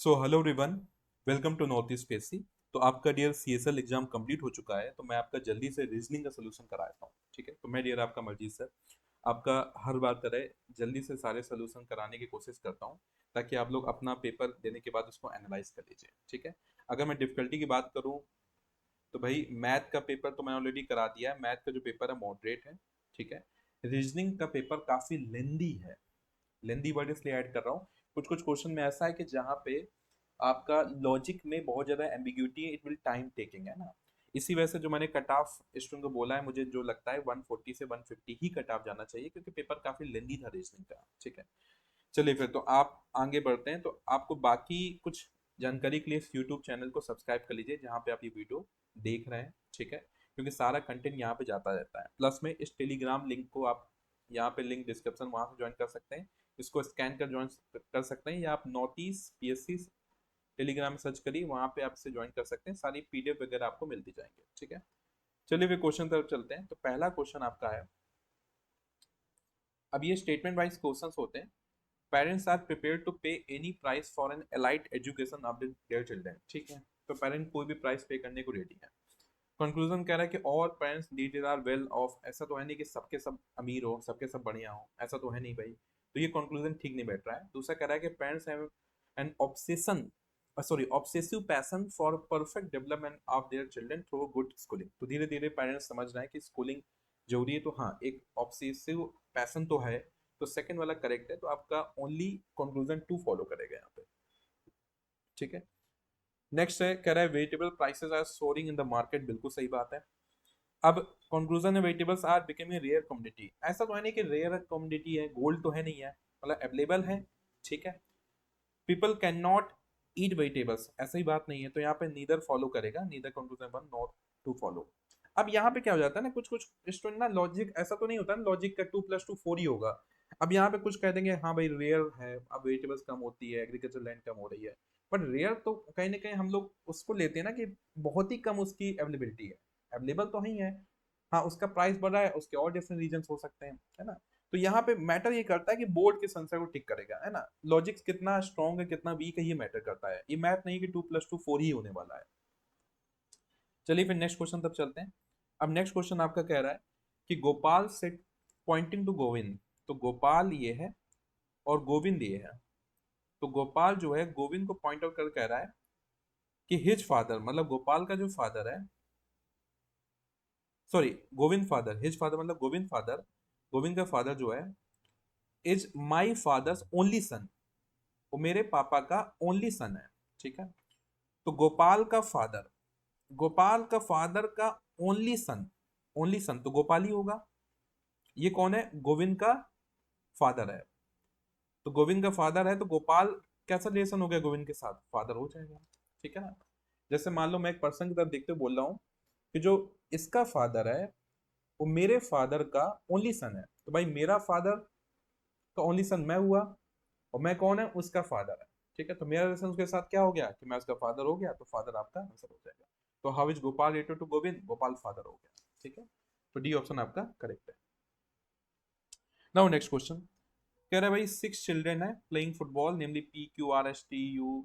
So hello everyone, welcome to North East PSC. तो आपका dear CSL exam complete हो चुका है, तो मैं आपका जल्दी से रीजनिंग का सोल्यूशन कराता हूँ। ठीक है, तो मैं डियर आपका मर्जी सर आपका हर बार तरह जल्दी से सारे सोल्यूशन कराने की कोशिश करता हूँ, ताकि आप लोग अपना पेपर देने के बाद उसको एनालाइज कर लीजिए। ठीक है, अगर मैं डिफिकल्टी की बात करूँ तो भाई मैथ का पेपर तो मैं ऑलरेडी करा दिया है। मैथ का जो पेपर है मॉडरेट है। ठीक है, रीजनिंग का पेपर काफी लेंदी है। लेंदी वर्ड इसलिए ऐड कर रहा हूँ, कुछ कुछ क्वेश्चन में ऐसा है कि जहाँ पे आपका लॉजिक में बहुत ज्यादा एम्बिग्यूटी है, इट विल टाइम टेकिंग है ना। इसी वजह से जो मैंने कट ऑफ स्टूडेंट को बोला है, मुझे जो लगता है 140 से 150 ही कट ऑफ जाना चाहिए, क्योंकि पेपर काफी लेंदी था रीजनिंग का। ठीक है, चलिए फिर तो आप आगे बढ़ते हैं। तो आपको बाकी कुछ जानकारी के लिए इस यूट्यूब चैनल को सब्सक्राइब कर लीजिए जहाँ पे आप ये वीडियो देख रहे हैं। ठीक है, क्योंकि सारा कंटेंट यहाँ पे जाता रहता है। प्लस में इस टेलीग्राम लिंक को आप यहाँ पे लिंक डिस्क्रिप्शन वहाँ से ज्वाइन कर सकते हैं। इसको स्कैन कर ज्वाइन कर सकते हैं, या आप नॉर्थ ईस्ट पीएससी टेलीग्राम में सर्च करिए, वहाँ पे आपसे ज्वाइन कर सकते हैं। सारी पीडीएफ वगैरह आपको मिलती जाएंगे। ठीक है, चलिए फिर क्वेश्चन तरफ चलते हैं। तो पहला क्वेश्चन आपका है, अब ये स्टेटमेंट वाइज क्वेश्चंस होते हैं। Parents are prepared to pay any price for an elite education of their children. ठीक है, तो पेरेंट कोई भी प्राइस पे करने को रेडी है। कंक्लूजन कह रहा है कि all parents needed are well off. ऐसा तो है नहीं कि सबके सब अमीर हो, सबके सब बढ़िया हो, ऐसा तो है नहीं भाई। तो ये कंक्लूजन ठीक नहीं बैठ रहा है। दूसरा कह रहा है कि parents have an obsession sorry obsessive passion for perfect development of their children through good schooling. तो धीरे धीरे पेरेंट्स समझ रहे हैं कि स्कूलिंग जरूरी है। तो हाँ, एक ऑब्सेसिव पैशन तो है, तो सेकंड वाला करेक्ट है। तो आपका ओनली कंक्लूजन टू फॉलो करेगा यहाँ पे। ठीक है, नेक्स्ट है, कह रहा है vegetable prices are soaring in the market. बिल्कुल सही बात है। अब कंक्लूजन है, vegetables are becoming rare commodity. ऐसा तो है नहीं कि रेयर कमोडिटी है, गोल्ड तो है नहीं है, मतलब अवेलेबल है। ठीक है, people can not eat vegetables, ऐसा ही बात नहीं है। तो यहाँ पे नीदर फॉलो करेगा, neither conclusion one not two follow. अब यहाँ पे क्या हो जाता है ना, कुछ कुछ स्टूडेंट ना लॉजिक ऐसा तो नहीं होता ना, लॉजिक का 2+2 4 ही होगा। अब यहाँ पे कुछ कह देंगे हाँ भाई रेयर है, अब वेजिटेबल्स कम होती है, एग्रीकल्चर लैंड कम हो रही है। बट रेयर तो कहीं ना कहीं हम लोग उसको लेते हैं ना कि बहुत ही कम उसकी अवेलेबिलिटी है। अवेलेबल तो ही है, हाँ उसका प्राइस बढ़ रहा है, उसके और डिफरेंट रीजन हो सकते हैं, है ना। तो यहाँ पे मैटर ये करता है कि बोर्ड किस संख्या को टिक करेगा, है ना। लॉजिक कितना स्ट्रॉन्ग है कितना वीक है, ये मैटर करता है। ये मैथ नहीं कि 2+2 4 ही होने वाला है। चलिए फिर नेक्स्ट क्वेश्चन तब चलते हैं। अब नेक्स्ट क्वेश्चन आपका कह रहा है कि Gopal said pointing to Govind. तो गोपाल ये है और गोविंद ये है। तो गोपाल जो है गोविंद को पॉइंट आउट कर कह रहा है कि हिज फादर, मतलब गोपाल का जो फादर है, sorry Govind father, his father मतलब गोविंद फादर, गोविंद का फादर जो है is my father's only son. वो मेरे पापा का ओनली सन है। ठीक है, तो गोपाल का फादर, गोपाल का फादर का ओनली सन, ओनली सन तो गोपाल ही होगा। ये कौन है, गोविंद का फादर है। तो गोविंद का फादर है तो गोपाल कैसा रिलेशन हो गया गोविंद के साथ, फादर हो जाएगा। ठीक है ना। जैसे मान लो मैं एक पर्सन की तरफ देखते हुए बोल रहा हूँ कि जो इसका फादर है वो मेरे फादर का ओनली सन है, तो भाई मेरा फादर का ओनली सन मैं हुआ, और मैं कौन है, उसका फादर है। ठीक है, तो मेरा रिलेशन उसके साथ क्या हो गया कि मैं उसका फादर हो गया, तो फादर आपका आंसर हो जाएगा। तो how is Gopal related to Govind, Gopal father हो गया। ठीक है, तो डी ऑप्शन आपका करेक्ट है। नाउ नेक्स्ट क्वेश्चन, कह रहा है भाई 6 चिल्ड्रेन है प्लेइंग फुटबॉल, नेमली PQRSTU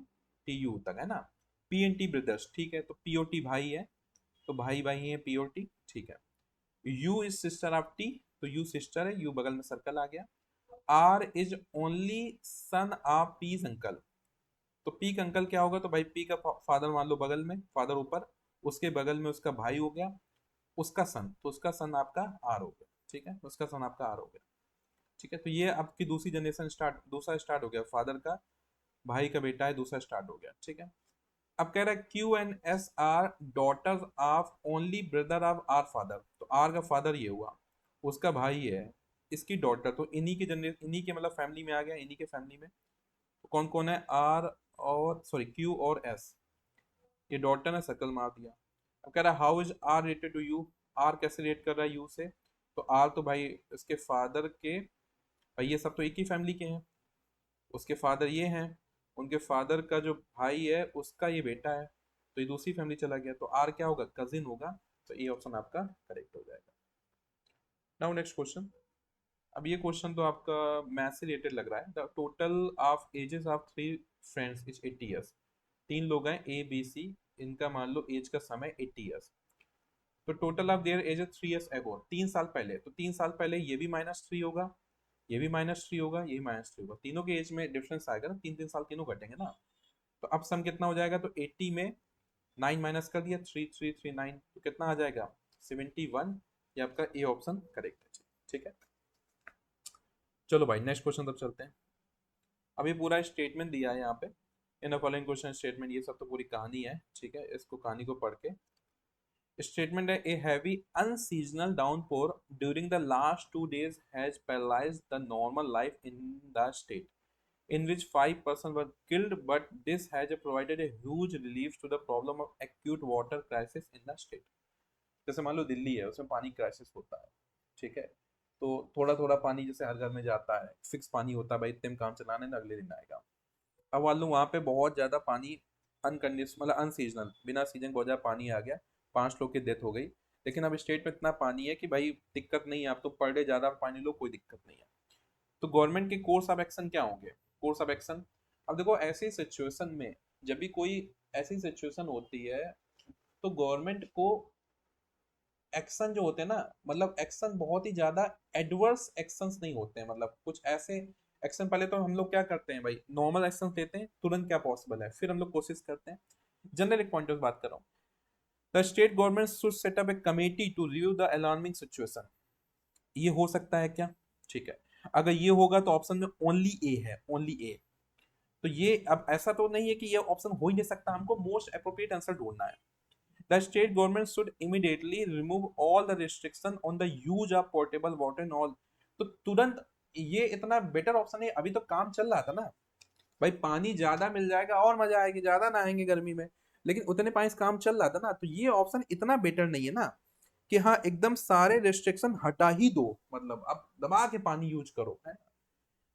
तक है ना, PNT ब्रदर्स। ठीक है, तो POT भाई है, तो भाई भाई है POT। ठीक है, U is sister of T, तो U सिस्टर है, U बगल में सर्कल आ गया। R is only son of P's uncle. तो पी का अंकल क्या होगा, तो भाई पी का फादर मान लो बगल में, फादर ऊपर, उसके बगल में उसका भाई हो गया, उसका सन, तो उसका सन आपका आर हो गया। ठीक है, उसका सन आपका आर हो गया। ठीक है, तो ये आपकी दूसरी जनरेशन स्टार्ट, दूसरा स्टार्ट हो गया, फादर का भाई का बेटा है, दूसरा स्टार्ट हो गया। ठीक है, अब कह रहा है Q and S are daughters of only brother of R father. तो आर का फादर ये हुआ, उसका भाई है, इसकी डॉटर, तो इन्हीं के जनरेशन, इन्हीं के मतलब फैमिली में आ गया, इन्हीं के फैमिली में। तो कौन कौन है, आर और सॉरी Q और S, ये डॉटर ने सर्कल मार दिया। अब कह रहा है how is R related to you, R कैसे रिलेट कर रहा है यू से। तो आर तो भाई इसके फादर के, भाई ये सब तो एक ही फैमिली के हैं, उसके फादर ये हैं, उनके फादर का जो भाई है उसका ये बेटा है, तो ये दूसरी फैमिली चला गया, तो आर क्या होगा, कजिन होगा। तो ये ऑप्शन आपका करेक्ट हो जाएगा। नाउ नेक्स्ट क्वेश्चन, अब ये क्वेश्चन तो आपका मैथ से रिलेटेड लग रहा है। The total of ages of three friends is 80 years. तीन लोग हैं ए बी सी, इनका मान लो एज का समय 80 ईयर्स। तो total of their age 3 years ago, 3 साल पहले। तो 3 साल पहले ये भी -3 होगा, ये भी -3 होगा, ये भी -3 होगा। तीनों के एज में डिफरेंस आएगा ना, 3 3 साल तीनों घटेंगे ना। तो अब सम कितना हो जाएगा, तो 80 में 9 माइनस कर दिया, 3 3 3 9, तो कितना आ जाएगा 71। ये आपका ए ऑप्शन करेक्ट है। ठीक है, चलो भाई नेक्स्ट क्वेश्चन तब चलते हैं। अभी पूरा स्टेटमेंट दिया है यहाँ पे, इन फॉलोइंग क्वेश्चन स्टेटमेंट, ये सब तो पूरी कहानी है। ठीक है, इसको कहानी को पढ़ के स्टेटमेंट है, a heavy unseasonal downpour during the last 2 days has paralysed the normal life in the state in which 5% were killed, but this has provided a huge relief to the problem of acute water crisis in the state. जैसे मान लो दिल्ली है, उसमें पानी crisis होता है। ठीक है, तो थोड़ा थोड़ा पानी जैसे हर घर में जाता है, फिक्स पानी होता है भाई, इतने में काम चलाने ना, अगले दिन आएगा। अब मान लो वहाँ पे बहुत ज़्यादा पानी अनकंडीशनल, मतलब अनसीजनल, बिना सीजन बहुत ज़्यादा पानी आ गया, 5 लोग की डेथ हो गई। लेकिन अब स्टेट में इतना पानी है कि भाई दिक्कत नहीं है, आप तो पर डे ज़्यादा पानी लो, कोई दिक्कत नहीं है। तो गवर्नमेंट के कोर्स ऑफ एक्शन क्या होंगे, कोर्स ऑफ एक्शन। अब देखो ऐसी सिचुएशन में, जब भी कोई ऐसी सिचुएशन होती है, तो गवर्नमेंट को एक्शन जो होते हैं ना, मतलब एक्शन बहुत ही ज्यादा एडवर्स एक्शंस नहीं होते हैं, मतलब कुछ ऐसे एक्शन, पहले तो हम लोग क्या करते हैं भाई, नॉर्मल एक्शन लेते हैं, तुरंत क्या पॉसिबल है, फिर हम लोग कोशिश करते हैं। जनरल एक पॉइंट ऑफ बात कर रहा हूँ। The state government should set up a committee to review the alarming situation. ये हो सकता है क्या? ठीक है, अगर ये होगा तो ऑप्शन में ओनली ए है, ओनली ए। तो ये अब ऐसा तो नहीं है कि ये ऑप्शन हो ही नहीं सकता, हमको मोस्ट अप्रोप्रिएट आंसर ढूंढना है। The state government should immediately remove all the restriction on the use of portable water and all. तो तुरंत, ये इतना बेटर ऑप्शन है। अभी तो काम चल रहा था ना भाई, पानी ज्यादा मिल जाएगा और मजा आएगी, ज्यादा नहाएंगे गर्मी में, लेकिन उतने पानी से काम चल रहा था ना, तो ये ऑप्शन इतना बेटर नहीं है ना कि हाँ एकदम सारे रिस्ट्रिक्शन हटा ही दो, मतलब अब दबा के पानी यूज करो, है।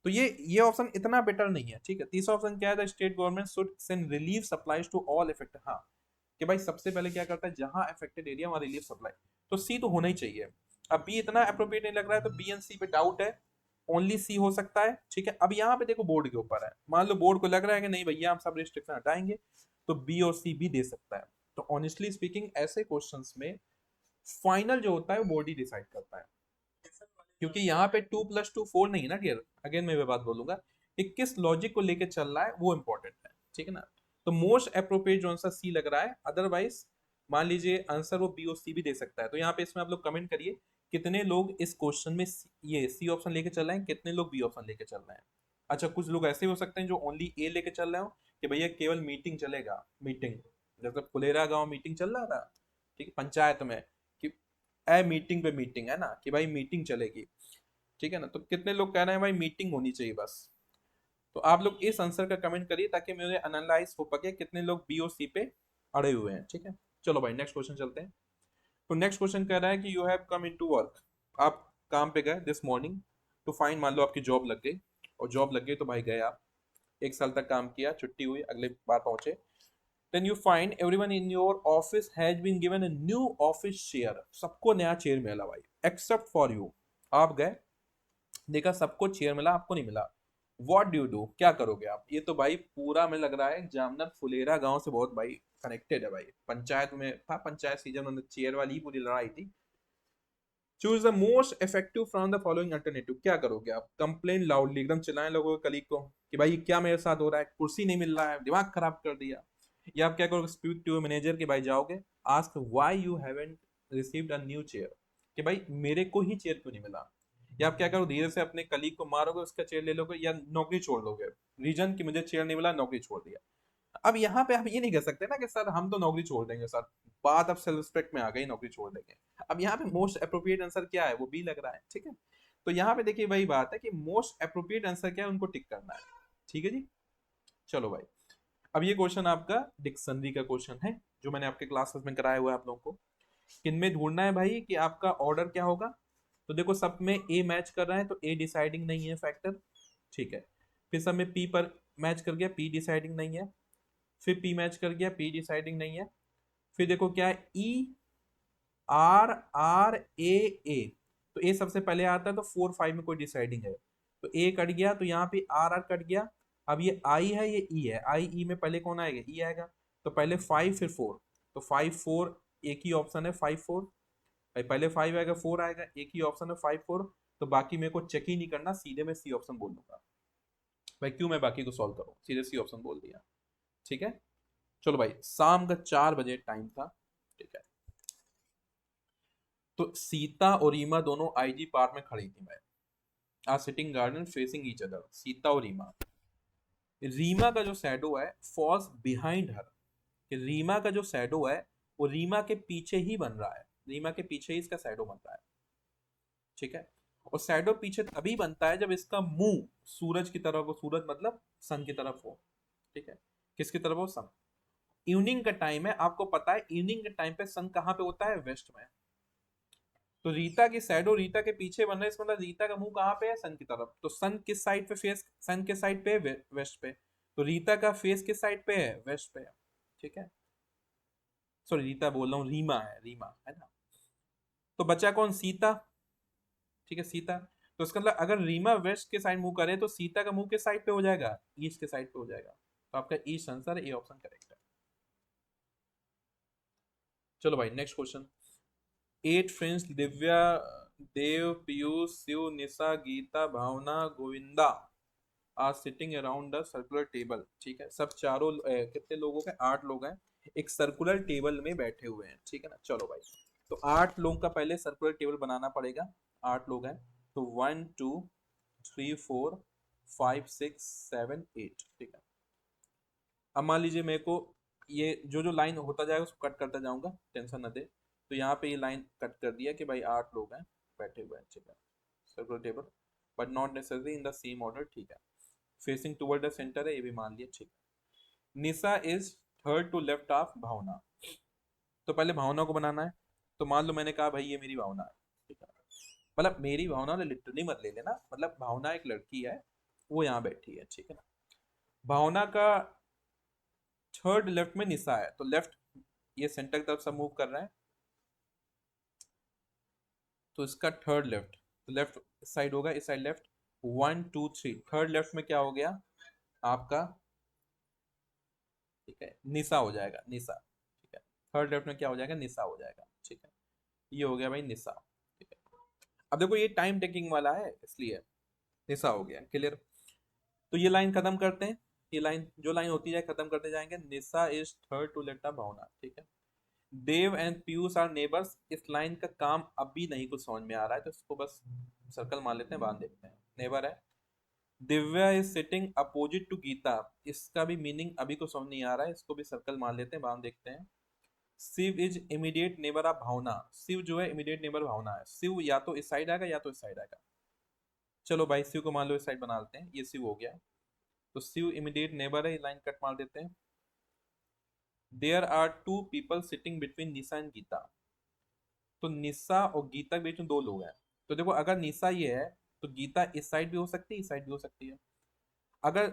तो ये ऑप्शन इतना बेटर नहीं है। ठीक है, तीसरा ऑप्शन क्या है, the state government should send relief supplies to all affected. हाँ, कि भाई सबसे पहले क्या करता है, जहां अफेक्टेड एरिया वहां रिलीफ सप्लाई। तो सी तो होना ही चाहिए। अब बी इतना अप्रोप्रिएट नहीं लग रहा है, तो बी एंड सी पे डाउट है, ओनली सी हो सकता है। ठीक है, अब यहाँ पे देखो बोर्ड के ऊपर है, मान लो बोर्ड को लग रहा है कि नहीं भैया हम सब रिस्ट्रिक्शन हटाएंगे, तो बी और सी भी दे सकता है। तो ऑनेस्टली स्पीकिंग ऐसे क्वेश्चंस में फाइनल जो होता है वो बोर्ड ही डिसाइड करता है, क्योंकि यहाँ पे 2 + 2 4 नहीं है ना डियर। अगेन मैं ये बात बोलूंगा कि किस लॉजिक को लेके चल रहा है वो इंपॉर्टेंट है। ठीक है ना, तो मोस्ट अप्रोप्रिएट जो आंसर सी लग रहा है, अदरवाइज मान लीजिए आंसर वो बी और सी भी दे सकता है। तो यहाँ पे इसमें आप लोग कमेंट करिए कितने लोग इस क्वेश्चन में ये सी ऑप्शन लेके चल रहे हैं, कितने लोग बी ऑप्शन लेके चल रहे हैं। अच्छा, कुछ लोग ऐसे हो सकते हैं जो ओनली ए लेके चल रहे हो कि भैया केवल मीटिंग चलेगा, मीटिंग, जैसे फुलेरा गांव मीटिंग चल रहा था, ठीक है, पंचायत में, कि ए मीटिंग पे मीटिंग है ना, कि भाई मीटिंग चलेगी। ठीक है ना, तो कितने लोग कह रहे हैं भाई मीटिंग होनी चाहिए बस। तो आप लोग इस आंसर का कमेंट करिए ताकि मुझे एनालाइज हो पाए कितने लोग बी और सी पे अड़े हुए हैं। ठीक है, चलो भाई नेक्स्ट क्वेश्चन चलते हैं। तो नेक्स्ट क्वेश्चन कह रहा है कि you have come into work. आप काम पे गए दिस मॉर्निंग टू फाइंड, मान लो आपकी जॉब लग गई, और जॉब लग गई तो भाई गए आप, 1 साल तक काम किया, छुट्टी हुई, अगले बार पहुंचे। Then you find everyone in your office has been given a new office chair. सबको नया चेयर मिला भाई, एक्सेप्ट फॉर यू। आप गए, देखा सबको चेयर मिला, आपको नहीं मिला। व्हाट डू यू डू, क्या करोगे आप? ये तो भाई पूरा में लग रहा है जामनर फुलेरा गांव से बहुत भाई कनेक्टेड है भाई, पंचायत में था, पंचायत सीजन में चेयर वाली ही पूरी लड़ाई थी। Choose the most effective from the following alternative. क्या करोगे आप? कंप्लेन लाउडली, एकदम चिल्लाएं लोगों के कलीग को कि भाई क्या मेरे साथ हो रहा है, कुर्सी नहीं मिल रहा है, दिमाग खराब कर दिया। या आप क्या करोगे? स्पीक टू मैनेजर कि भाई जाओगे, ask why you haven't received a new chair, कि भाई मेरे को ही चेयर क्यों नहीं मिला। या आप क्या करो, धीरे से अपने कलीग को मारोगे, उसका चेयर ले लोगे, या नौकरी छोड़ दोगे, रीजन कि मुझे चेयर नहीं मिला, नौकरी छोड़ दिया। अब यहाँ पे आप ये नहीं कह सकते ना कि सर हम तो नौकरी छोड़ देंगे सर, बात अब सेल्फ रिस्पेक्ट में आ गई, नौकरी छोड़ देंगे। अब यहाँ पे मोस्ट अप्रोप्रिएट आंसर क्या है, वो बी लग रहा है। ठीक है, तो यहाँ पे देखिए वही बात है कि मोस्ट अप्रोप्रिएट आंसर क्या है, उनको टिक करना है। ठीक है जी, चलो भाई। अब ये क्वेश्चन आपका डिक्शनरी का क्वेश्चन है, जो मैंने आपके क्लासेस में कराया हुआ है आप लोगों को। किनमें ढूंढना है भाई कि आपका ऑर्डर क्या होगा। तो देखो सब में ए मैच कर रहा है, तो ए डिसाइडिंग नहीं है फैक्टर। ठीक है, फिर सब में पी पर मैच कर गया, पी डिसाइडिंग नहीं है। फिर पी मैच कर गया, पी डिसाइडिंग नहीं है। फिर देखो क्या है, ई आर आर ए ए, तो ए सबसे पहले आता है, तो 4 5 में कोई डिसाइडिंग है, तो ए कट गया, तो यहाँ पे आर आर कट गया। अब ये आई है, ये ई है, आई ई में पहले कौन आएगा, ई आएगा। तो पहले 5 फिर 4, तो 5 4 एक ही ऑप्शन है 5 4, भाई पहले 5 आएगा 4 आएगा, एक ही ऑप्शन है 5 4। तो बाकी मेरे को चेक ही नहीं करना, सीधे मैं सी ऑप्शन बोल दूंगा। भाई क्यों मैं बाकी को सॉल्व करूँ, सीधे सी ऑप्शन बोल दिया। ठीक है, चलो भाई, शाम का 4 बजे टाइम था। ठीक है, तो सीता और रीमा दोनों आईजी पार्क में खड़ी थी। मैं are sitting garden facing each other, Sita और रीमा। रीमा का जो शैडो है फॉल्स बिहाइंड हर, कि रीमा का जो शैडो है वो रीमा के पीछे ही बन रहा है, रीमा के पीछे ही इसका शैडो बन रहा है। ठीक है, और शैडो पीछे तभी बनता है जब इसका मुंह सूरज की तरफ हो, सूरज मतलब सन की तरफ हो। ठीक है, किसकी तरफ हो, सन। इवनिंग का टाइम है, आपको पता है इवनिंग के टाइम पे सन कहाँ पे होता है, वेस्ट में। तो रीता की शैडो रीता के पीछे बन रहा है, इसका मतलब रीता का मुंह कहाँ पे है, सन की तरफ। तो सन किस साइड पे फेस, सन के साइड पे है, वेस्ट पे। तो रीता का फेस किस साइड पे है, वेस्ट पे है। ठीक है, सॉरी रीता बोल रहा हूँ, रीमा है, रीमा है ना। तो बचा कौन, सीता। ठीक है, सीता। तो इसका मतलब अगर रीमा वेस्ट के साइड मुंह करे तो सीता का मुंह किस साइड पे हो जाएगा, ईस्ट के साइड पे हो जाएगा। तो आपका ईस्ट आंसर है, ए ऑप्शन करेक्ट है। चलो भाई next question. 8 friends Divya, Dev, Piyush, Shiv, Nisha, Geeta, Bhavna, Govinda are sitting around the circular table. ठीक है, सब चारों कितने लोगों के, 8 लोग हैं, एक सर्कुलर टेबल में बैठे हुए हैं। ठीक है ना, चलो भाई, तो 8 लोगों का पहले सर्कुलर टेबल बनाना पड़ेगा। 8 लोग हैं, तो 1 2 3 4 5 6 7 8। ठीक है, अब मान लीजिए मेरे को ये जो जो लाइन होता जाएगा उसको कट करता जाऊंगा, टेंशन न दे। तो यहाँ पे ये लाइन कट कर दिया कि भाई 8 लोग हैं बैठे हुए हैं। ठीक है, circular table, but not necessary in the same order. ठीक है, फेसिंग टुवर्ड द सेंटर है, ये भी मान लिया। ठीक है, Nisha is third to left of Bhavana. तो पहले भावना को बनाना है। तो मान लो मैंने कहा भाई ये मेरी भावना है। ठीक है, मतलब मेरी भावना ने लिटरली मत ले लेना, मतलब भावना एक लड़की है, वो यहाँ बैठी है। ठीक है ना, भावना का थर्ड लेफ्ट में निशा है, तो लेफ्ट ये सेंटर की तरफ से मूव कर रहा है, तो इसका थर्ड लेफ्ट, तो लेफ्ट इस साइड होगा, इस साइड लेफ्ट। 1 2 3, थर्ड लेफ्ट में क्या हो गया आपका, ठीक है, निशा हो जाएगा, निशा। ठीक है, थर्ड लेफ्ट में क्या हो जाएगा, निशा हो जाएगा। ठीक है, ये हो गया भाई निशा। ठीक है, अब देखो ये टाइम टेकिंग वाला है इसलिए निशा हो गया, क्लियर। तो ये लाइन खत्म करते हैं, ये लाइन जो लाइन होती जाए खत्म करते जाएंगे। Nisha is third to left of Bhavana. ठीक है, Dev and Piyush are neighbours, इस लाइन का काम अभी नहीं कुछ समझ में आ रहा है, तो इसको बस सर्कल मार लेते हैं, बांध देखते हैं। नेबर है, Divya is sitting opposite to Geeta, इसका भी मीनिंग अभी को समझ नहीं आ रहा है, इसको भी सर्कल मार लेते हैं, बांध देखते हैं। Shiv is immediate neighbour of Bhavana, Shiv जो है इमीडिएट नेबर भावना है, शिव या तो इस साइड आएगा या तो इस साइड आएगा। चलो भाई शिव को मान लो इस साइड बना लेते हैं, ये शिव हो गया। तो शिव इमीडिएट नेबर है, लाइन कट मार देते हैं। There are two people sitting between Nisha and Geeta, तो निशा और गीता के बीच में 2 लोग हैं। तो देखो अगर निशा ये है तो गीता इस साइड भी हो सकती है, इस साइड भी हो सकती है। अगर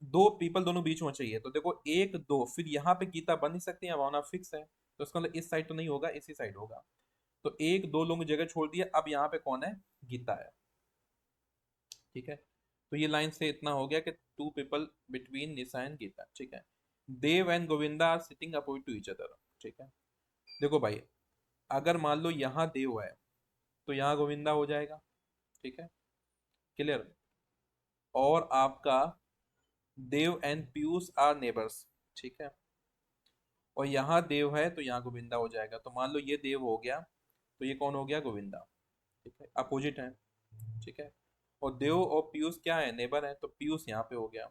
2 पीपल दोनों बीच में चाहिए तो देखो 1 2, फिर यहाँ पे गीता बन नहीं सकती है, भावना फिक्स है, तो इसका मतलब इस साइड तो नहीं होगा, इसी साइड होगा। तो 1 2 लोग जगह छोड़ दिया, अब यहाँ पे कौन है, गीता है। ठीक है, तो ये लाइन से इतना हो गया कि 2 people between Nisha and Geeta. ठीक है, Dev and Govinda are sitting opposite to each other. ठीक है, देखो भाई अगर मान लो यहाँ देव है तो यहाँ गोविंदा हो जाएगा। ठीक है, क्लियर। और आपका देव एंड पीयूष आर नेबर्स। ठीक है, और यहाँ देव है तो यहाँ गोविंदा हो जाएगा, तो मान लो ये देव हो गया, तो ये कौन हो गया, गोविंदा। ठीक है, अपोजिट है। ठीक है, और देव और पीयूष क्या है, नेबर है, तो पीयूष यहाँ पे हो गया,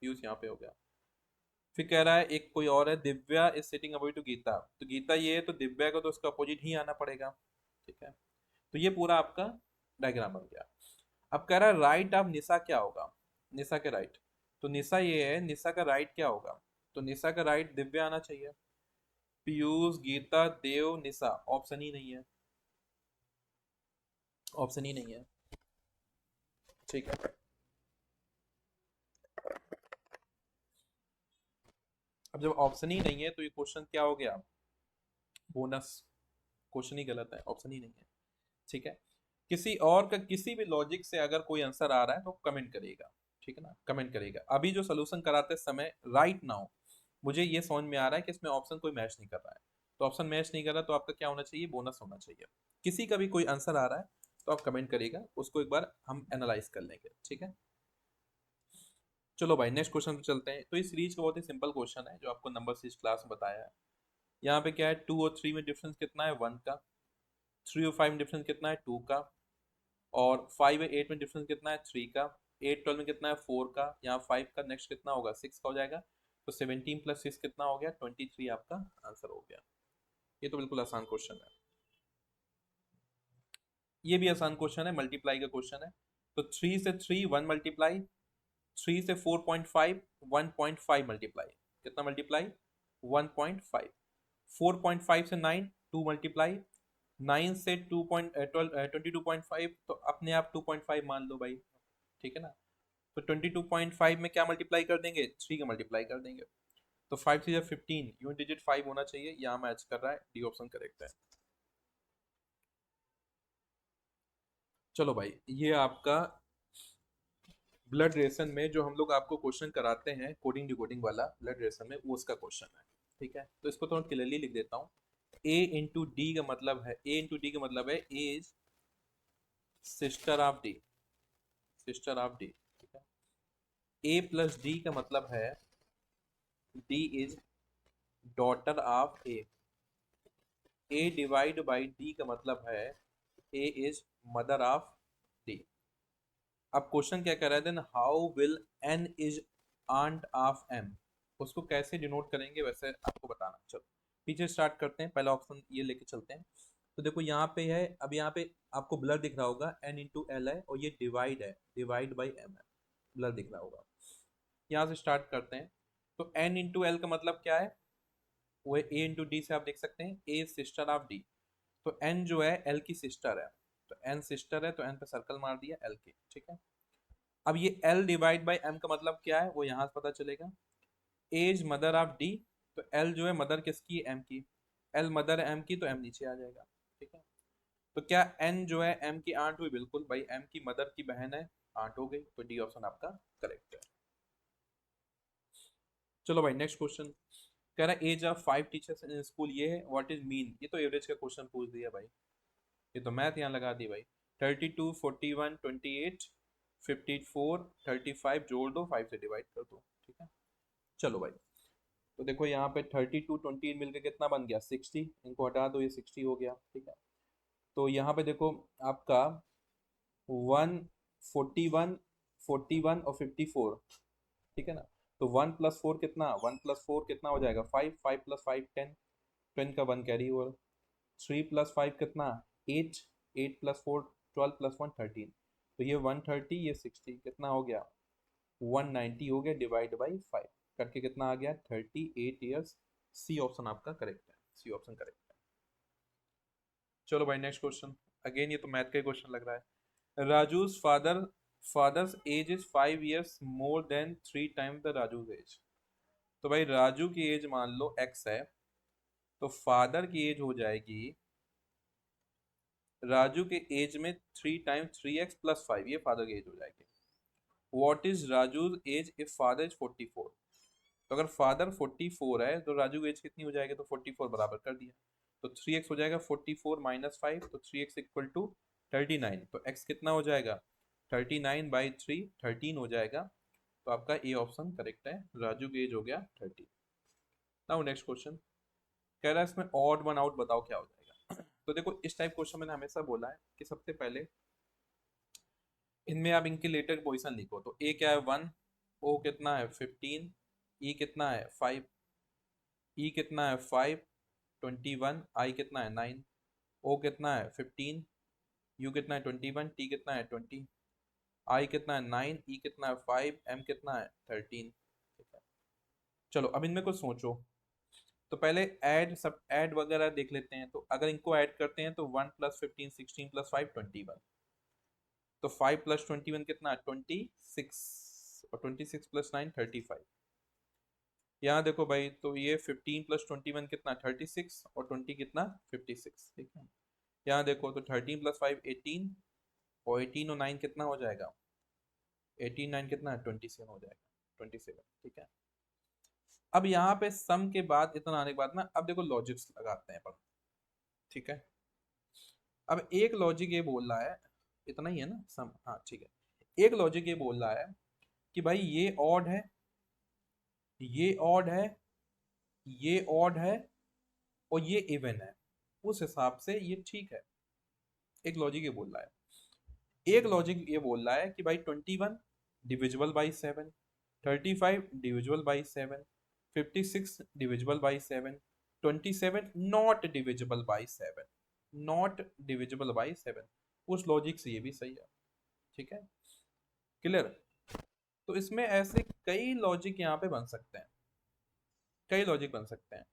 पीयूष यहाँ पे हो गया। फिर कह रहा है एक कोई और है, Divya is sitting opposite to Geeta, तो गीता ये है तो दिव्या को तो उसका अपोजिट ही आना पड़ेगा। ठीक है, तो ये पूरा आपका डायग्राम बन गया। अब कह रहा है राइट ऑफ निशा क्या होगा, निशा के राइट। तो निशा ये है, निशा का राइट क्या होगा, तो निशा का राइट दिव्या आना चाहिए। पीयूष, गीता, देव, निशा, ऑप्शन ही नहीं है, ऑप्शन ही नहीं है। ठीक है, अब जब ऑप्शन ही नहीं है तो ये क्वेश्चन क्या हो गया, बोनस, क्वेश्चन ही गलत है, ऑप्शन ही नहीं है। ठीक है, किसी और का किसी भी लॉजिक से अगर कोई आंसर आ रहा है तो कमेंट करेगा, ठीक है ना, कमेंट करेगा। अभी जो सोल्यूशन कराते समय राइट नाउ मुझे ये समझ में आ रहा है कि इसमें ऑप्शन कोई मैच नहीं कर रहा है, तो ऑप्शन मैच नहीं कर रहा तो आपका क्या होना चाहिए, बोनस होना चाहिए। किसी का भी कोई आंसर आ रहा है तो आप कमेंट करिएगा, उसको एक बार हम एनालाइज कर लेंगे, ठीक है। चलो भाई नेक्स्ट क्वेश्चन पे चलते हैं। तो इस सीरीज का बहुत ही सिंपल क्वेश्चन है जो आपको नंबर सीरीज क्लास में बताया है। यहाँ पे क्या है, 2 और 3 में डिफरेंस कितना है, 1 का। 3 और 5 में डिफरेंस कितना है, 2 का। और 5 और 8 में डिफरेंस कितना है, 3 का। 8 12 में कितना है, 4 का। यहाँ 5 का नेक्स्ट कितना होगा, 6 का हो जाएगा। तो 17 + 6 कितना हो गया, 23 आपका आंसर हो गया। ये तो बिल्कुल आसान क्वेश्चन है। ये भी आसान क्वेश्चन है, मल्टीप्लाई का क्वेश्चन है। तो 3 से 3 1 मल्टीप्लाई, 3 से 4.5 1.5 मल्टीप्लाई। कितना मल्टीप्लाई, 1.5। 4.5 से 9 2 मल्टीप्लाई। 9 से 22.5 तो अपने आप 2.5 मान लो भाई, ठीक है ना। तो 22.5 में क्या मल्टीप्लाई कर देंगे, 3 का मल्टीप्लाई कर देंगे। तो 5 से 15 यूनिट डिजिट 5 होना चाहिए, यहाँ मैच कर रहा है, डी ऑप्शन करेक्ट है। चलो भाई ये आपका ब्लड रेशन में जो हम लोग आपको क्वेश्चन कराते हैं कोडिंग डिकोडिंग वाला ब्लड रेशन में, वो उसका क्वेश्चन है, ठीक है। तो इसको थोड़ा क्लियरली लिख देता हूँ। ए इंटू डी का मतलब है, ए इंटू डी का मतलब है A is sister of D, sister of D, ठीक है। ए प्लस डी का मतलब है D is daughter of A. A divide by D का मतलब है A is mother of D. अब क्वेश्चन क्या कर रहे थे, how will N is aunt of M, उसको कैसे डिनोट करेंगे वैसे आपको बताना। चलो पीछे स्टार्ट करते हैं, पहला ऑप्शन ये लेके चलते हैं। तो देखो यहाँ पे है, अब यहाँ पे आपको ब्लर दिख रहा होगा, एन इंटू एल है और ये डिवाइड है, डिवाइड बाई एम है, ब्लर दिख रहा होगा। यहाँ से स्टार्ट करते हैं। तो एन इंटू एल का मतलब क्या है, वो ए इंटू डी से आप देख सकते हैं, ए सिस्टर ऑफ डी। तो एन जो है एल की सिस्टर है, तो एन सिस्टर है तो एन पे सर्कल मार दिया एल की, ठीक है। अब ये L डिवाइड बाई M का मतलब क्या है वो यहाँ से पता चलेगा। एज मदर ऑफ डी, तो L जो है मदर किसकी है, M की। L मदर है M की तो M नीचे आ जाएगा, ठीक है। तो क्या N जो है M की आंट हुई, बिल्कुल भाई, M की मदर की बहन है, आंट हो गई, तो डी ऑप्शन आपका करेक्ट है। चलो भाई नेक्स्ट क्वेश्चन कह रहा है age of 5 teachers in school, ये है व्हाट इज मीन, ये तो एवरेज का क्वेश्चन पूछ दिया भाई, ये तो मैथ यहाँ लगा दी भाई। 32 41 28 54 35 जोड़ दो, 5 से डिवाइड कर दो, ठीक है। चलो भाई तो देखो यहाँ पे 32 28 मिलकर कितना बन गया, 60, इनको हटा दो, ये 60 हो गया, ठीक है। तो यहाँ पे देखो आपका 141 41 और 54, ठीक है ना। तो 1 + 4 कितना, 1 + 4 कितना हो जाएगा, 5, 5 + 5 10, 10 का 1 कैरी ओवर। 3 + 5 कितना, 8, 8 + 4 12 + 1 13। तो ये 130, ये 60, कितना हो गया, 190 हो गया, डिवाइड बाई 5 करके कितना आ गया, 38 ईयर्स। सी ऑप्शन आपका करेक्ट है, सी ऑप्शन करेक्ट है। चलो भाई नेक्स्ट क्वेश्चन, अगेन ये तो मैथ का क्वेश्चन लग रहा है। Raju's father's age is 5 years more than 3 times the Raju's age. तो भाई राजू की एज मान लो x है, तो फादर की एज हो जाएगी, राजू के एज में 3 × 3x + 5, ये फादर की एज हो जाएगी। What is Raju's age if father is 44। तो अगर फादर 44 है तो राजू की एज कितनी हो जाएगी, तो 44 बराबर कर दिया, तो 3x हो जाएगा 44 - 5, तो 3x = 39, तो x कितना हो जाएगा, 39/3 13 हो जाएगा। तो आपका ए ऑप्शन करेक्ट है, राजू की एज हो गया 30। नाउ नेक्स्ट क्वेश्चन कह रहा है इसमें ऑड वन आउट बताओ क्या हो जाएगा। तो देखो इस टाइप क्वेश्चन मैंने हमेशा बोला है कि सबसे पहले इनमें आप इनके रिलेटेड पोजीशन लिखो। तो ए क्या है 1, ओ कितना है 15, ई कितना है 5, ई कितना है 5 21, आई कितना है 9, ओ कितना है 15, यू कितना है 21, टी कितना है 20, आई कितना है 9, ई कितना है 5, एम कितना है 13, ठीक है। चलो अब इनमें कुछ सोचो। तो पहले ऐड सब ऐड वगैरह देख लेते हैं। तो अगर इनको ऐड करते हैं तो 1 + 15 16 + 5 21, तो 5 + 21 कितना, 26, और 26 + 9 35। यहाँ देखो भाई, तो ये 15 + 21 कितना, 36, और 20 कितना 56, ठीक है। यहाँ देखो तो 13 + 5 18, और 18 और 9 कितना हो जाएगा, 18 9 कितना है, 27 हो जाएगा, 27। ठीक है, अब यहाँ पे सम के बाद इतना आने के बाद ना, अब देखो लॉजिक्स लगाते हैं अपन। ठीक है, अब एक लॉजिक ये बोल रहा है, इतना ही है ना सम, हाँ ठीक है, एक लॉजिक ये बोल रहा है कि भाई ये ऑड है, ये ऑड है, ये ऑड है, और ये इवन है, उस हिसाब से ये ठीक है। एक लॉजिक ये बोल रहा है, एक लॉजिक ये बोल रहा है कि भाई 21 divisible by 7, 35 divisible by 7, 56 divisible by 7, 27 not divisible by 7, not divisible by 7, उस लॉजिक से ये भी सही है। ठीक है, क्लियर। तो इसमें ऐसे कई लॉजिक यहाँ पे बन सकते हैं, कई लॉजिक बन सकते हैं।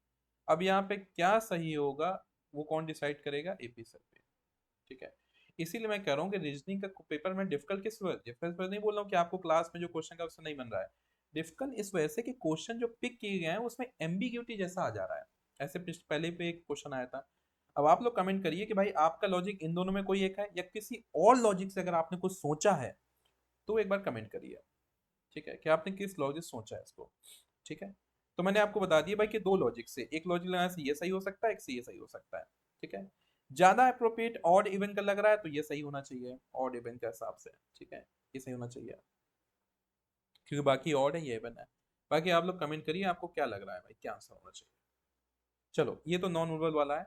अब यहाँ पे क्या सही होगा वो कौन डिसाइड करेगा, एपी सर पे। ठीक है, इसीलिए मैं कह रहा हूँ कि रीजनिंग का पेपर में डिफिकल्ट किस वजह, डिफिकल्ट नहीं बोल रहा हूँ कि आपको क्लास में जो क्वेश्चन का उससे नहीं बन रहा है, डिफिकल्ट इस वजह से कि क्वेश्चन जो पिक किए गए हैं उसमें एम्बिग्यूटी जैसा आ जा रहा है। ऐसे पहले पे एक क्वेश्चन आया था। अब आप लोग कमेंट करिए कि भाई आपका लॉजिक इन दोनों में कोई एक है, या किसी और लॉजिक से अगर आपने कुछ सोचा है तो एक बार कमेंट करिए। ठीक है, कि आपने किस लॉजिक सोचा है इसको। ठीक है, तो मैंने आपको बता दिया भाई कि दो लॉजिक से, एक लॉजिक लगाने से ये सही हो सकता है, एक से ये सही हो सकता है। ठीक है, ज्यादा अप्रोप्रिएट ऑड इवन का लग रहा है तो ये सही होना चाहिए ऑड इवन के हिसाब से। ठीक है, ये सही होना चाहिए क्योंकि बाकी ऑड है, ये इवन है। बाकी आप लोग कमेंट करिए आपको क्या लग रहा है भाई, क्या आंसर होना चाहिए। चलो, ये तो नॉन रूरल वाला है,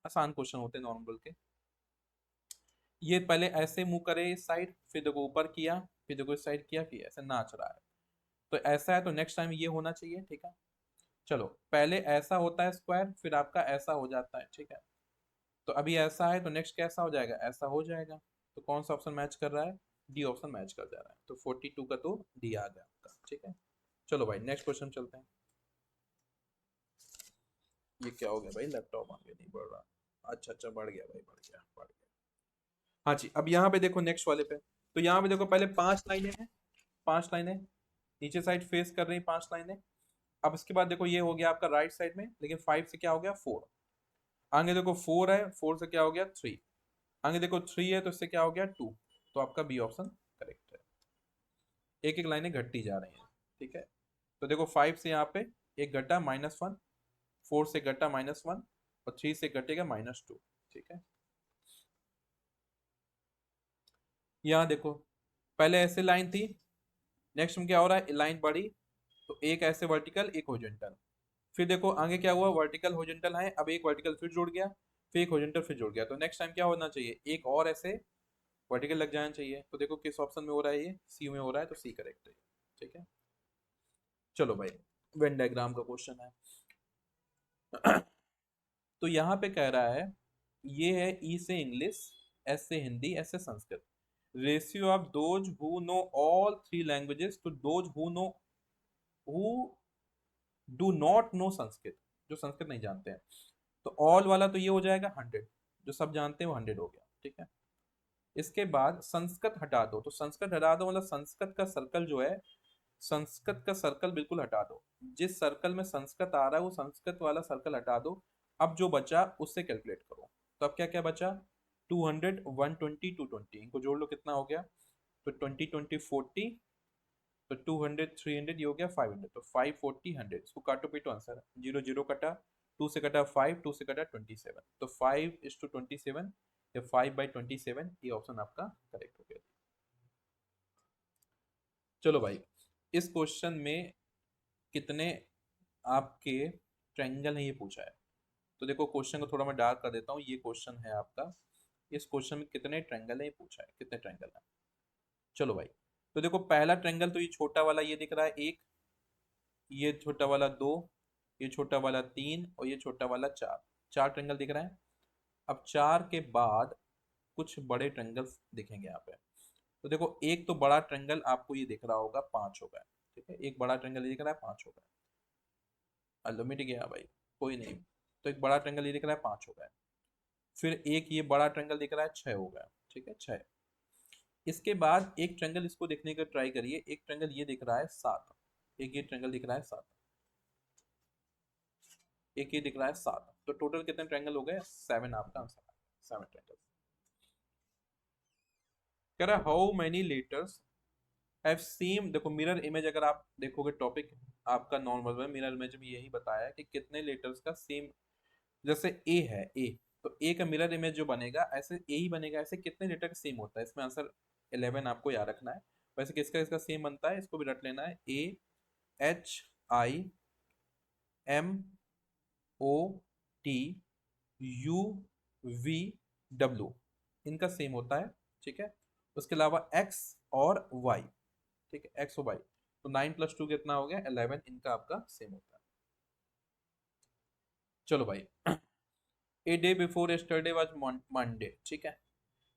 आसान क्वेश्चन होते हैं नॉन रूरल के। ये पहले ऐसे मुंह करे इस साइड, फिर देखो ऊपर किया, फिर देखो इस साइड किया, फिर ऐसे नाच रहा है। तो ऐसा है तो नेक्स्ट टाइम ये होना चाहिए। ठीक है, चलो पहले ऐसा होता है स्क्वायर, फिर आपका ऐसा हो जाता है। ठीक है, तो अभी ऐसा है तो नेक्स्ट कैसा हो जाएगा, ऐसा हो जाएगा। तो कौन सा ऑप्शन मैच कर रहा है, डी ऑप्शन मैच कर जा रहा है। तो 42 का तो डी आ गया आपका। ठीक है, चलो भाई नेक्स्ट क्वेश्चन चलते हैं। ये क्या हो गया भाई, लैपटॉप आगे नहीं बढ़ रहा। अच्छा अच्छा, बढ़ गया भाई, बढ़ गया, बढ़ गया। हाँ जी, अब यहाँ पे देखो नेक्स्ट वाले पे, तो यहाँ पे देखो पहले 5 लाइनें हैं, 5 लाइनें नीचे साइड फेस कर रही, 5 लाइनें। अब इसके बाद देखो ये हो गया आपका राइट साइड में, लेकिन 5 से क्या हो गया, 4। आगे देखो 4 है, 4 से क्या हो गया, 3। आगे देखो 3 है तो इससे क्या हो गया, 2। तो आपका बी ऑप्शन करेक्ट है। एक एक लाइनें घटती जा रही हैं। ठीक है, तो देखो 5 से यहाँ पे एक घटा -1, 4 से घटा -1, और 3 से घटेगा -2। ठीक है, यहाँ देखो पहले ऐसे लाइन थी, नेक्स्ट में क्या हो रहा है, लाइन बढ़ी, तो एक ऐसे वर्टिकल, एक हॉरिजॉन्टल। फिर देखो आगे क्या हुआ, वर्टिकल हॉरिजॉन्टल है, अब एक वर्टिकल फिर जुड़ गया, फिर एक हॉरिजॉन्टल फिर जुड़ गया। तो नेक्स्ट टाइम क्या होना चाहिए, एक और ऐसे वर्टिकल लग जाना चाहिए। तो देखो किस ऑप्शन में हो रहा है, ये सी में हो रहा है, तो सी करेक्ट है। ठीक है, चलो भाई वेन डायग्राम का क्वेश्चन है। तो यहाँ पे कह रहा है, ये है ई से इंग्लिश, एस से हिंदी, एस से Sanskrit. Ratio of those who know all 3 languages to those who do not know Sanskrit, जो संस्कृत नहीं जानते हैं। तो ऑल वाला तो ये हो जाएगा 100, जो सब जानते हैं वो 100 हो गया। ठीक है, इसके बाद संस्कृत हटा दो, तो संस्कृत हटा दो मतलब संस्कृत का सर्कल जो है, संस्कृत का सर्कल बिल्कुल हटा दो। जिस सर्कल में संस्कृत आ रहा है वो संस्कृत वाला सर्कल हटा दो। अब जो बचा उससे कैलकुलेट करो। तो अब क्या क्या बचा, 200, 120, 220, इनको जोड़ लो कितना हो गया, तो 20 20 40, तो 200 300, ये हो गया 500, तो 540 100, इसको काटो पीटो आंसर, 0 0 कटा, 2 से कटा 5, 2 से कटा 27, तो 5:27 या 5/27, ये ऑप्शन आपका करेक्ट हो गया। चलो भाई, इस क्वेश्चन में कितने आपके ट्रायंगल है ये पूछा है। तो देखो क्वेश्चन को थोड़ा मैं डार्क कर देता हूँ, ये क्वेश्चन है आपका, इस क्वेश्चन में कितने ट्रायंगल है ये पूछा है, कितने ट्रायंगल है। चलो भाई, तो देखो पहला ट्रायंगल तो ये छोटा वाला ये दिख रहा है 1, ये छोटा वाला 2, ये छोटा वाला 3, और ये छोटा वाला 4, 4 ट्रायंगल दिख रहे हैं। अब 4 के बाद कुछ बड़े ट्रायंगल्स दिखेंगे यहाँ पे। तो देखो एक तो बड़ा ट्रायंगल आपको ये दिख रहा होगा, 5 हो गए। ठीक है, एक बड़ा ट्रायंगल ये दिख रहा है, 5 हो गए। अल्लो मिट गया भाई, कोई नहीं। तो एक बड़ा ट्रायंगल ये दिख रहा है, 5 हो गए। फिर एक ये बड़ा ट्रायंगल दिख रहा है, 6 हो गया। ठीक है, 6। इसके बाद एक ट्रायंगल इसको देखने का ट्राई करिए, एक ट्रायंगल ये दिख रहा है 7, एक ये ट्रायंगल दिख रहा है 7, एक ये दिख रहा है 7। तो टोटल कितने ट्रायंगल हो गए, 7 आपका आंसर है, 7 ट्रायंगल। कह रहा है how many letters have same, देखो मिरर इमेज अगर आप देखोगे टॉपिक आपका नॉर्मल है, मिरर इमेज में यही बताया कि कितने लेटर्स का सेम, जैसे ए है ए, तो ए का मिरर इमेज जो बनेगा ऐसे ए ही बनेगा, ऐसे कितने लेटर का सेम होता है, इसमें आंसर 11 आपको याद रखना है। वैसे किसका इसका सेम बनता है, इसको भी रट लेना है, A H I M O T U V W, इनका सेम होता है, ठीक है। उसके अलावा एक्स और वाई, ठीक है, एक्स और वाई, तो 9 + 2 कितना हो गया 11, इनका आपका सेम होता है। चलो भाई, a day before yesterday was Monday, ठीक है।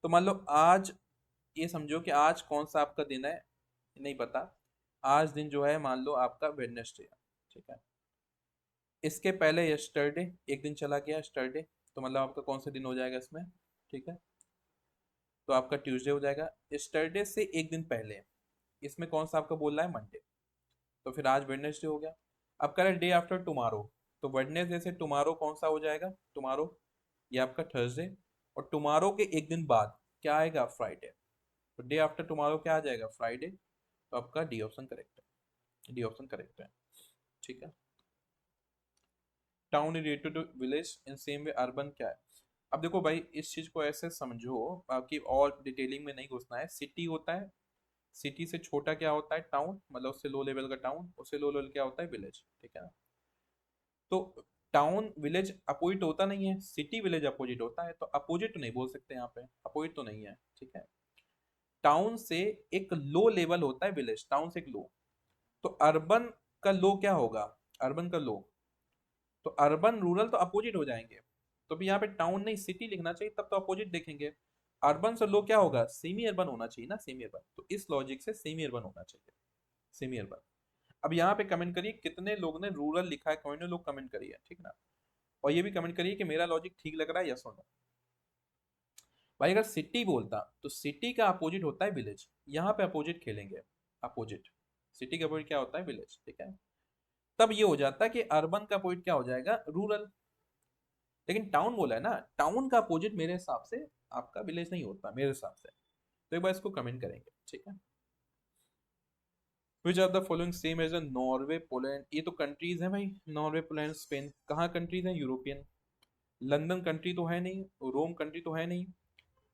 तो मान लो आज, ये समझो कि आज कौन सा आपका दिन है, नहीं पता, आज दिन जो है मान लो आपका वेडनेसडे है, ठीक है। इसके पहले यस्टरडे एक दिन चला गया यस्टरडे, तो मतलब आपका कौन सा दिन हो जाएगा इसमें, ठीक है, तो आपका ट्यूसडे हो जाएगा। यस्टरडे से एक दिन पहले इसमें कौन सा आपका बोल रहा है, मंडे, तो फिर आज वेडनेसडे हो गया। अब कह रहे डे आफ्टर टुमारो, तो वेडनेसडे से टुमारो कौन सा हो जाएगा, टुमारो ये आपका थर्सडे, और टुमारो के एक दिन बाद क्या आएगा, फ्राइडे, तो डे आफ्टर टुमारो क्या आ जाएगा, फ्राइडे, तो आपका डी ऑप्शन करेक्ट है, डी ऑप्शन करेक्ट है, ठीक है। Town related to village in same way urban क्या है। अब देखो भाई इस चीज को ऐसे समझो, बाकी और डिटेलिंग में नहीं घुसना है। सिटी होता है, सिटी से छोटा क्या होता है, टाउन, मतलब उससे लो लेवल का टाउन, उससे लो लेवल क्या होता है, विलेज, ठीक है ना। तो टाउन विलेज अपोजिट होता नहीं है, सिटी विलेज अपोजिट होता है, तो अपोजिट तो नहीं बोल सकते यहाँ पे, अपोजिट तो नहीं है, ठीक है। टाउन से एक लो लेवल होता है विलेज, टाउन से एक लो, तो अर्बन का लो क्या होगा, अर्बन का लो, तो अर्बन रूरल तो अपोजिट हो जाएंगे, तो भी यहाँ पे टाउन नहीं सिटी लिखना चाहिए, तब तो अपोजिट देखेंगे। अर्बन से लो क्या होगा, सेमी अर्बन होना चाहिए ना, सेमी अर्बन, तो इस लॉजिक से सेमी अर्बन होना चाहिए, सेमी अर्बन। अब यहाँ पे कमेंट करिए कितने लोग ने रूरल लिखा है, कौन लोग कमेंट करिए, ठीक ना। और ये भी कमेंट करिए कि मेरा लॉजिक ठीक लग रहा है, यस और नो। भाई अगर सिटी बोलता तो सिटी का अपोजिट होता है विलेज, यहाँ पे अपोजिट खेलेंगे, अपोजिट, सिटी का अपोजिट क्या होता है, विलेज, ठीक है। तब ये हो जाता है कि अर्बन का अपोजिट क्या हो जाएगा, रूरल। लेकिन टाउन बोला है ना, टाउन का अपोजिट मेरे हिसाब से आपका विलेज नहीं होता मेरे हिसाब से, तो एक बार इसको कमेंट करेंगे, ठीक है। Which are the following same as Norway Poland, ये तो कंट्रीज हैं भाई, नॉर्वे पोलैंड स्पेन कहाँ कंट्रीज हैं, यूरोपियन। लंदन कंट्री तो है नहीं, रोम कंट्री तो है नहीं,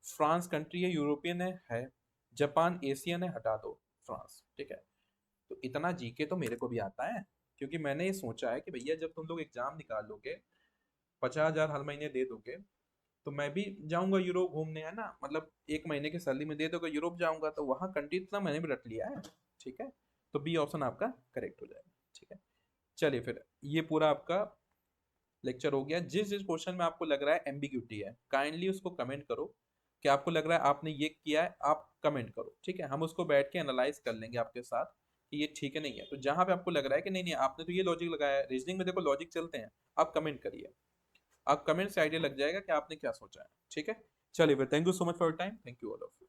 फ्रांस कंट्री है, यूरोपियन है। जापान एशियन है, हटा दो फ्रांस, ठीक है। तो इतना जीके तो मेरे को भी आता है, क्योंकि मैंने ये सोचा है कि भैया जब तुम लोग एग्जाम निकाल लोगे, 50,000 हर महीने दे दोगे, तो मैं भी जाऊंगा यूरोप घूमने, है ना, मतलब 1 महीने की सैलरी में दे दोगे यूरोप जाऊंगा, तो वहाँ कंट्री इतना मैंने भी रट लिया है, ठीक है। तो बी ऑप्शन आपका करेक्ट हो जाएगा, ठीक है। चलिए फिर ये पूरा आपका लेक्चर हो गया। जिस जिस क्वेश्चन में आपको लग रहा है एम्बिग्यूटी है, काइंडली उसको कमेंट करो, कि आपको लग रहा है आपने ये किया है, आप कमेंट करो, ठीक है। हम उसको बैठ के एनालाइज कर लेंगे आपके साथ कि ये ठीक है नहीं है। तो जहां पे आपको लग रहा है कि नहीं नहीं आपने तो ये लॉजिक लगाया है, रीजनिंग में देखो लॉजिक चलते हैं, आप कमेंट करिए, आप कमेंट से आइडिया लग जाएगा कि आपने क्या सोचा है, ठीक है। चलिए फिर, thank you so much for your time, thank you all of you.